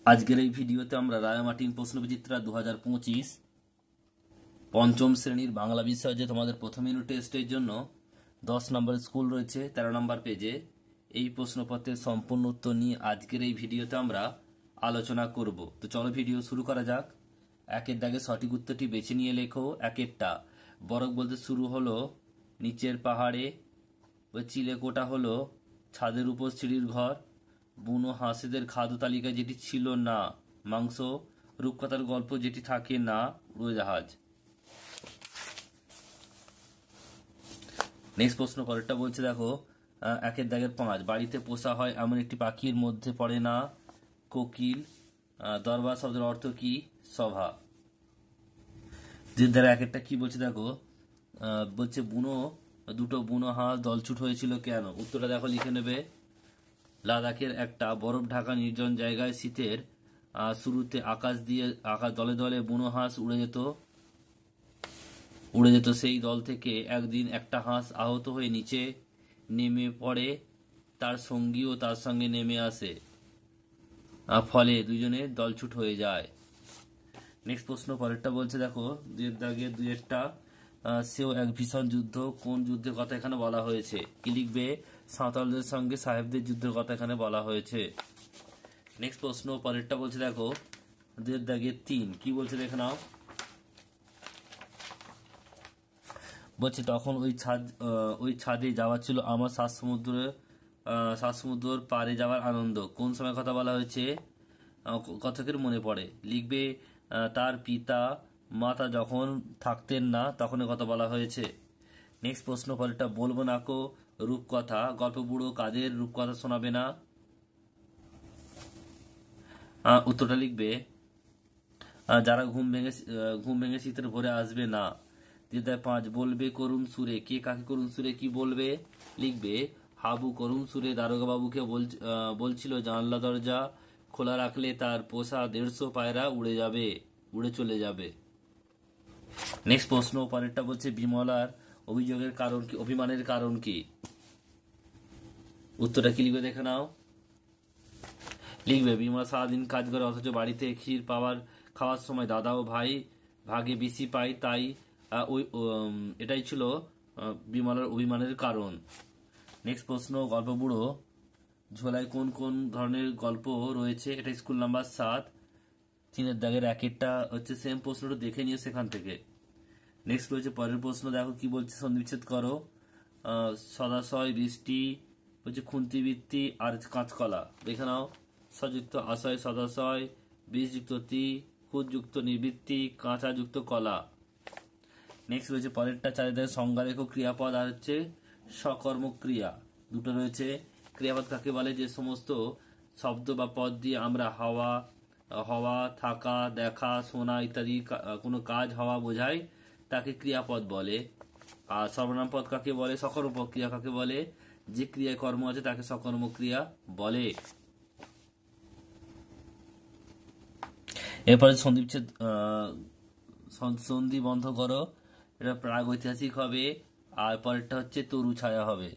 আজকের এই ভিডিওতে আমরা রায়মার্টিন প্রশ্নবিচিত্রা 2025 পঞ্চম শ্রেণীর বাংলা বিষয় যে তোমাদের প্রথম ইউনিট টেস্টের জন্য 10 নম্বর স্কুল রয়েছে 13 নম্বর পেজে এই প্রশ্নপত্রের সম্পূর্ণ উত্তর নিয়ে আজকের এই ভিডিওতে আমরা আলোচনা করব। তো চলো ভিডিও শুরু করা যাক। একের দাগে সঠিক উত্তরটি বেছে নিয়ে লেখো। একেরটা বরফ বলতে শুরু হলো নিচের পাহাড়ে, চিলেকোটা হলো ছাদের উপর সিঁড়ির ঘর, বুনো হাঁসেদের খাদ্য তালিকায় যেটি ছিল না মাংস, রূপকথার গল্প যেটি থাকে না উড়োজাহাজ। নেক্সট প্রশ্ন পরেরটা বলছে দেখো, একের দাগের 5 বাড়িতে পোষা হয় এমন একটি পাখির মধ্যে পড়ে না কোকিল। দরবার শব্দের অর্থ কি? সভা। দ্বারা একেরটা কি বলছে দেখো, বলছে দুটো বুনো হাঁস দলছুট হয়েছিল কেন? উত্তরটা দেখো লিখে নেবে। লাদাখের একটা বরফ ঢাকা নির্জন জায়গায় শীতের শুরুতে আকাশ দলে দলে বুনো হাঁস উড়ে যেত। সেই দল থেকে একদিন একটা হাঁস আহত হয়ে নিচে নেমে পড়ে, তার সঙ্গীও তার সঙ্গে নেমে আসে, ফলে দুজনে দলছুট হয়ে যায়। নেক্সট প্রশ্ন পরেরটা বলছে দেখো, দুয়েরটা সেও এক ভীষণ যুদ্ধ, কোন যুদ্ধের কথা এখানে বলা হয়েছে? কি লিখবে? সাঁওতালদের সঙ্গে সাহেবদের যুদ্ধের কথা এখানে বলা হয়েছে। নেক্সট প্রশ্ন পরেরটা বলছে দেখো, 3 কি বলছে দেখে নাও। বলছে তখন ওই ছাদে যাওয়া ছিল আমার সাত সমুদ্রের পারে যাওয়ার আনন্দ। কোন সময় কথা বলা হয়েছে? কথকের মনে পড়ে। লিখবে তার পিতা মাতা যখন থাকতেন না তখন কথা বলা হয়েছে। নেক্সট প্রশ্ন পরেরটা বলবো না কো রূপকথা, গল্প বুড়ো কাদের রূপকথা শোনাবে না? উত্তরটা লিখবে যারা ঘুম ভেঙে শীতের ভোরে আসবে না। 5 বলবে করুণ সুরে, কে কাকে করুণ সুরে কি বলবে? লিখবে হাবু করুণ সুরে দারোগা বাবুকে বলছিল জানলা দরজা খোলা রাখলে তার পোষা 150 পায়রা উড়ে চলে যাবে। নেক্সট প্রশ্ন পরেরটা বলছে বিমলার অভিমানের কারণ কি? উত্তরটা কি লিখবে দেখে নাও। লিখবে বিমলা সারাদিন কাজ করে অথচ বাড়িতে ক্ষীর খাওয়ার সময় দাদা ও ভাই ভাগে বেশি পায়, তাই এটাই ছিল বিমলার অভিমানের কারণ। নেক্সট প্রশ্ন গল্প বুড়ো ঝোলায় কোন কোন ধরনের গল্প রয়েছে? এটা স্কুল নাম্বার 7 3 দাগের একেরটা হচ্ছে সেম প্রশ্নটা দেখে নিও সেখান থেকে। নেক্সট রয়েছে পরের প্রশ্ন দেখো কি বলছে, সন্ধিবিচ্ছেদ করো। সদাশয় বৃষ্টি হচ্ছে খুন্তি বৃত্তি আর কাঁচকলা দেখে নাও। সযুক্ত আশয় সদাশয়, বীজযুক্ত তি, খুদযুক্ত নিবৃত্তি, কাঁচা যুক্ত কলা। নেক্সট রয়েছে পরেরটা 4 দাগের সংজ্ঞা লেখো ক্রিয়াপদ আর হচ্ছে সকর্মক্রিয়া দুটো রয়েছে। ক্রিয়াপদ কাকে বলে? যে সমস্ত শব্দ বা পদ দিয়ে আমরা হওয়া, থাকা, দেখা, শোনা ইত্যাদি কোনো কাজ হওয়া বোঝায়, তাকে ক্রিয়াপদ বলে। আর সর্বনাম পদ কাকে বলে? সকর্ম ক্রিয়া কাকে বলে? যে ক্রিয়া কর্ম আছে তাকে সকর্ম ক্রিয়া বলে। এরপরে সন্ধি বন্ধ করো, এটা প্রাগ ঐতিহাসিক হবে। আর পরেরটা হচ্ছে তরু ছায়া হবে।